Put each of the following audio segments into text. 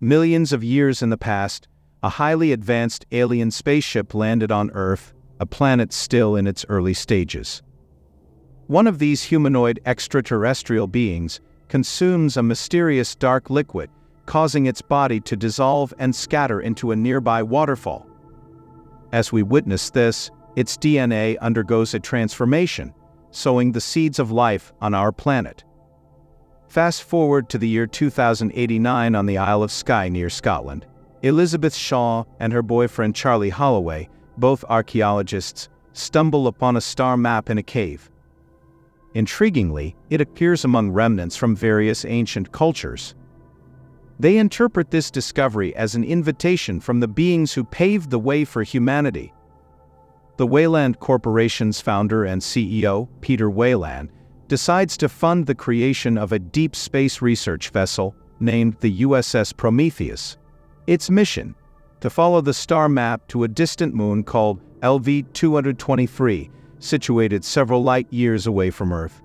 Millions of years in the past, a highly advanced alien spaceship landed on Earth, a planet still in its early stages. One of these humanoid extraterrestrial beings consumes a mysterious dark liquid, causing its body to dissolve and scatter into a nearby waterfall. As we witness this, its DNA undergoes a transformation, sowing the seeds of life on our planet. Fast forward to the year 2089 on the Isle of Skye near Scotland. Elizabeth Shaw and her boyfriend Charlie Holloway, both archaeologists, stumble upon a star map in a cave. Intriguingly, it appears among remnants from various ancient cultures. They interpret this discovery as an invitation from the beings who paved the way for humanity. The Wayland Corporation's founder and CEO, Peter Wayland, decides to fund the creation of a deep space research vessel named the USS Prometheus. Its mission: to follow the star map to a distant moon called LV-223, situated several light years away from Earth.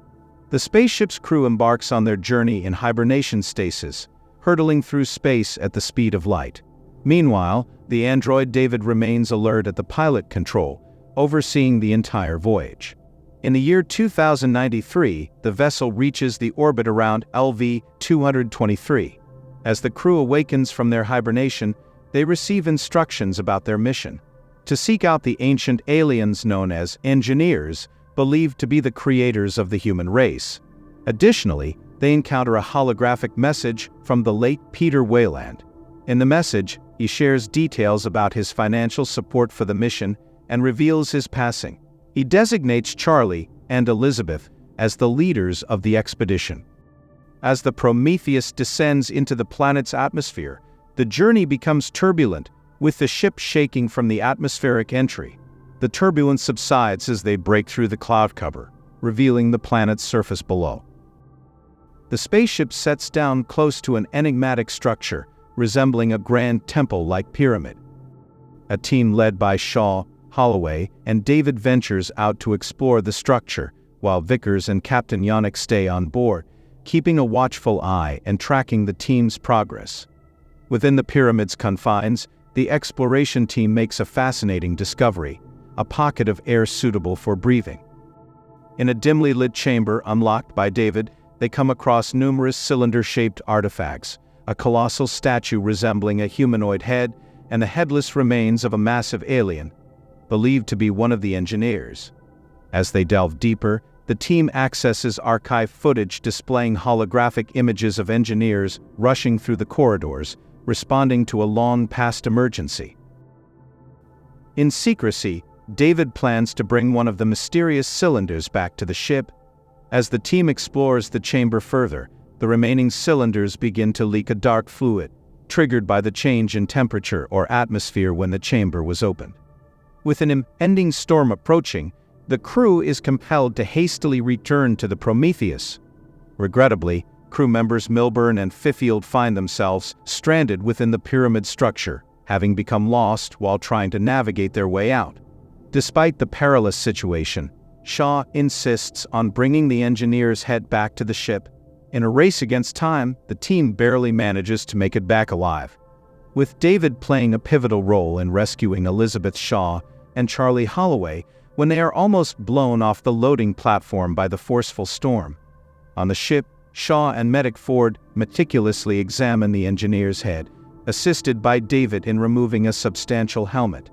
The spaceship's crew embarks on their journey in hibernation stasis, hurtling through space at the speed of light. Meanwhile, the android David remains alert at the pilot control, overseeing the entire voyage. In the year 2093, the vessel reaches the orbit around LV-223. As the crew awakens from their hibernation, they receive instructions about their mission: to seek out the ancient aliens known as engineers, believed to be the creators of the human race. Additionally, they encounter a holographic message from the late Peter Wayland. In the message, he shares details about his financial support for the mission and reveals his passing. He designates Charlie and Elizabeth as the leaders of the expedition. As the Prometheus descends into the planet's atmosphere, the journey becomes turbulent, with the ship shaking from the atmospheric entry. The turbulence subsides as they break through the cloud cover, revealing the planet's surface below. The spaceship sets down close to an enigmatic structure, resembling a grand temple-like pyramid. A team led by Shaw, Holloway, and David ventures out to explore the structure, while Vickers and Captain Yannick stay on board, keeping a watchful eye and tracking the team's progress. Within the pyramid's confines, the exploration team makes a fascinating discovery: a pocket of air suitable for breathing. In a dimly lit chamber unlocked by David, they come across numerous cylinder-shaped artifacts, a colossal statue resembling a humanoid head, and the headless remains of a massive alien, believed to be one of the engineers. As they delve deeper, the team accesses archive footage displaying holographic images of engineers rushing through the corridors, responding to a long-past emergency. In secrecy, David plans to bring one of the mysterious cylinders back to the ship. As the team explores the chamber further, the remaining cylinders begin to leak a dark fluid, triggered by the change in temperature or atmosphere when the chamber was opened. With an impending storm approaching, the crew is compelled to hastily return to the Prometheus. Regrettably, crew members Milburn and Fifield find themselves stranded within the pyramid structure, having become lost while trying to navigate their way out. Despite the perilous situation, Shaw insists on bringing the engineer's head back to the ship. In a race against time, the team barely manages to make it back alive, with David playing a pivotal role in rescuing Elizabeth Shaw and Charlie Holloway when they are almost blown off the loading platform by the forceful storm. On the ship, Shaw and Medic Ford meticulously examine the engineer's head, assisted by David in removing a substantial helmet.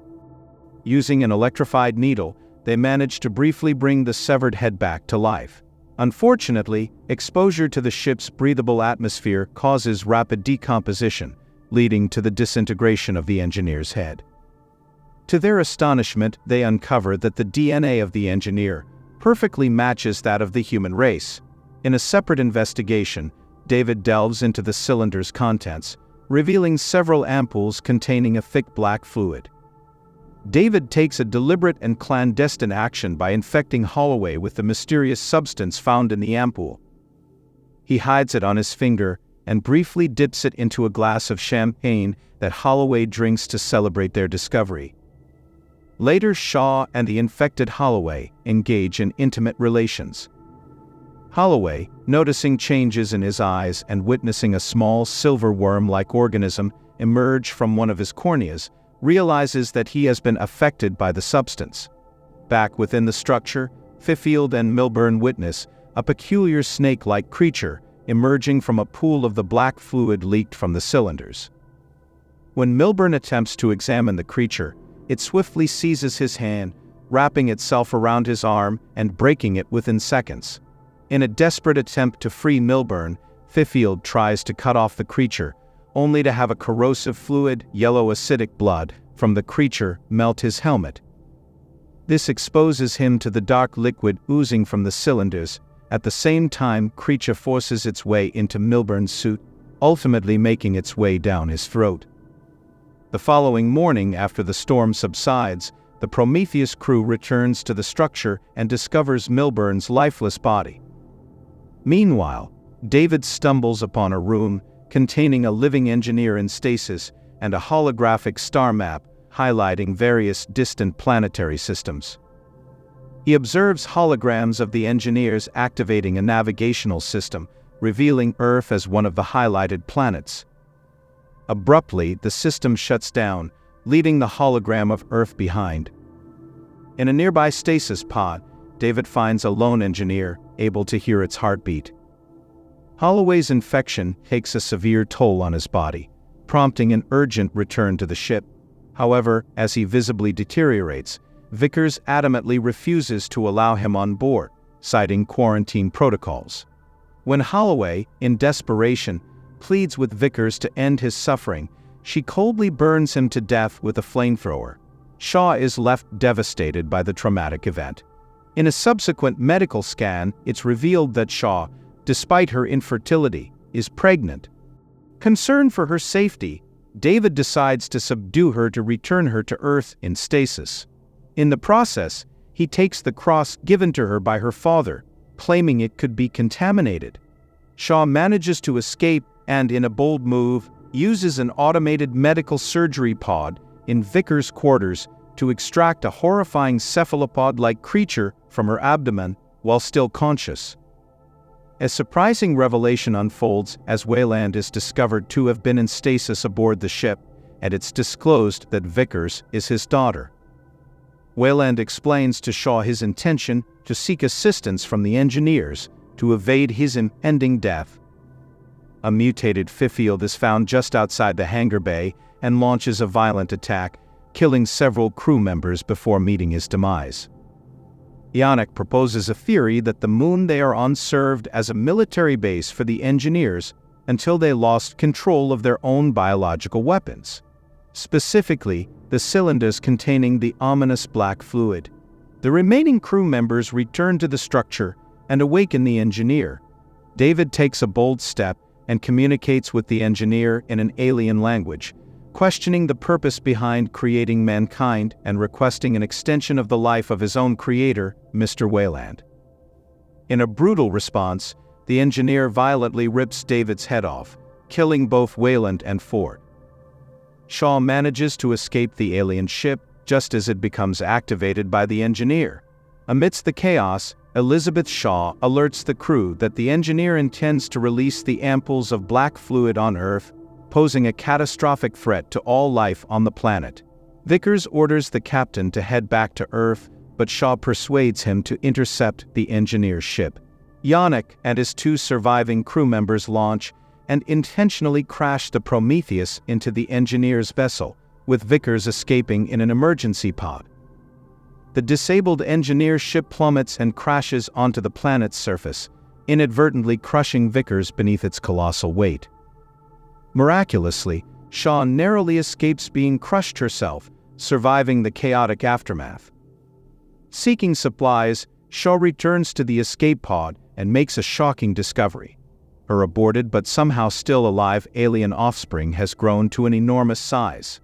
Using an electrified needle, they manage to briefly bring the severed head back to life. Unfortunately, exposure to the ship's breathable atmosphere causes rapid decomposition, leading to the disintegration of the engineer's head. To their astonishment, they uncover that the DNA of the engineer perfectly matches that of the human race. In a separate investigation, David delves into the cylinder's contents, revealing several ampoules containing a thick black fluid. David takes a deliberate and clandestine action by infecting Holloway with the mysterious substance found in the ampoule. He hides it on his finger and briefly dips it into a glass of champagne that Holloway drinks to celebrate their discovery. Later, Shaw and the infected Holloway engage in intimate relations. Holloway, noticing changes in his eyes and witnessing a small silver worm-like organism emerge from one of his corneas, realizes that he has been affected by the substance. Back within the structure, Fifield and Milburn witness a peculiar snake-like creature emerging from a pool of the black fluid leaked from the cylinders. When Milburn attempts to examine the creature, it swiftly seizes his hand, wrapping itself around his arm and breaking it within seconds. In a desperate attempt to free Milburn, Fifield tries to cut off the creature, only to have a corrosive fluid, yellow acidic blood, from the creature melt his helmet. This exposes him to the dark liquid oozing from the cylinders. At the same time, creature forces its way into Milburn's suit, ultimately making its way down his throat. The following morning, after the storm subsides, the Prometheus crew returns to the structure and discovers Milburn's lifeless body. Meanwhile, David stumbles upon a room containing a living engineer in stasis and a holographic star map highlighting various distant planetary systems. He observes holograms of the engineers activating a navigational system, revealing Earth as one of the highlighted planets. Abruptly, the system shuts down, leaving the hologram of Earth behind. In a nearby stasis pod, David finds a lone engineer, able to hear its heartbeat. Holloway's infection takes a severe toll on his body, prompting an urgent return to the ship. However, as he visibly deteriorates, Vickers adamantly refuses to allow him on board, citing quarantine protocols. When Holloway, in desperation, pleads with Vickers to end his suffering, she coldly burns him to death with a flamethrower. Shaw is left devastated by the traumatic event. In a subsequent medical scan, it's revealed that Shaw, despite her infertility, is pregnant. Concerned for her safety, David decides to subdue her to return her to Earth in stasis. In the process, he takes the cross given to her by her father, claiming it could be contaminated. Shaw manages to escape and, in a bold move, uses an automated medical surgery pod in Vickers' quarters to extract a horrifying cephalopod-like creature from her abdomen while still conscious. A surprising revelation unfolds as Wayland is discovered to have been in stasis aboard the ship, and it's disclosed that Vickers is his daughter. Wayland explains to Shaw his intention to seek assistance from the engineers to evade his impending death. A mutated Fifield is found just outside the hangar bay and launches a violent attack, killing several crew members before meeting his demise. Yannick proposes a theory that the moon they are on served as a military base for the engineers until they lost control of their own biological weapons. Specifically, the cylinders containing the ominous black fluid. The remaining crew members return to the structure and awaken the engineer. David takes a bold step and communicates with the engineer in an alien language, questioning the purpose behind creating mankind and requesting an extension of the life of his own creator, Mr. Wayland. In a brutal response, the engineer violently rips David's head off, killing both Wayland and Ford. Shaw manages to escape the alien ship just as it becomes activated by the engineer. Amidst the chaos, Elizabeth Shaw alerts the crew that the engineer intends to release the ampoules of black fluid on Earth, posing a catastrophic threat to all life on the planet. Vickers orders the captain to head back to Earth, but Shaw persuades him to intercept the engineer's ship. Yannick and his two surviving crew members launch and intentionally crash the Prometheus into the engineer's vessel, with Vickers escaping in an emergency pod. The disabled engineer's ship plummets and crashes onto the planet's surface, inadvertently crushing Vickers beneath its colossal weight. Miraculously, Shaw narrowly escapes being crushed herself, surviving the chaotic aftermath. Seeking supplies, Shaw returns to the escape pod and makes a shocking discovery. Her aborted but somehow still alive alien offspring has grown to an enormous size.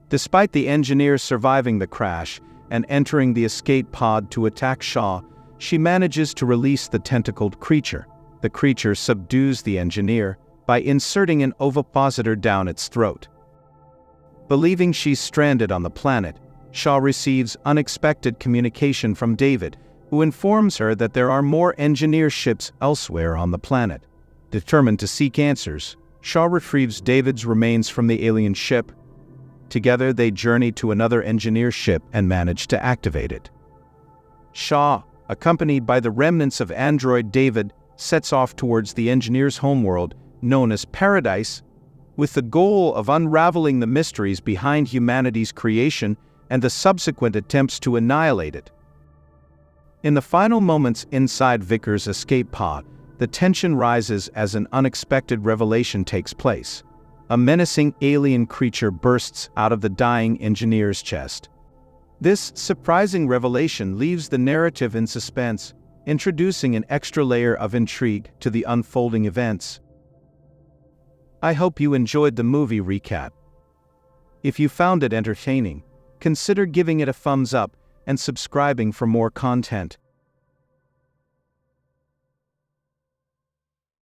Despite the engineer surviving the crash and entering the escape pod to attack Shaw, she manages to release the tentacled creature. The creature subdues the engineer by inserting an ovipositor down its throat. Believing she's stranded on the planet, Shaw receives unexpected communication from David, who informs her that there are more engineer ships elsewhere on the planet. Determined to seek answers, Shaw retrieves David's remains from the alien ship. Together, they journey to another engineer ship and manage to activate it. Shaw, accompanied by the remnants of android David, sets off towards the engineer's homeworld, known as Paradise, with the goal of unraveling the mysteries behind humanity's creation and the subsequent attempts to annihilate it. In the final moments inside Vickers' escape pod, the tension rises as an unexpected revelation takes place. A menacing alien creature bursts out of the dying engineer's chest. This surprising revelation leaves the narrative in suspense, introducing an extra layer of intrigue to the unfolding events. I hope you enjoyed the movie recap. If you found it entertaining, consider giving it a thumbs up and subscribing for more content.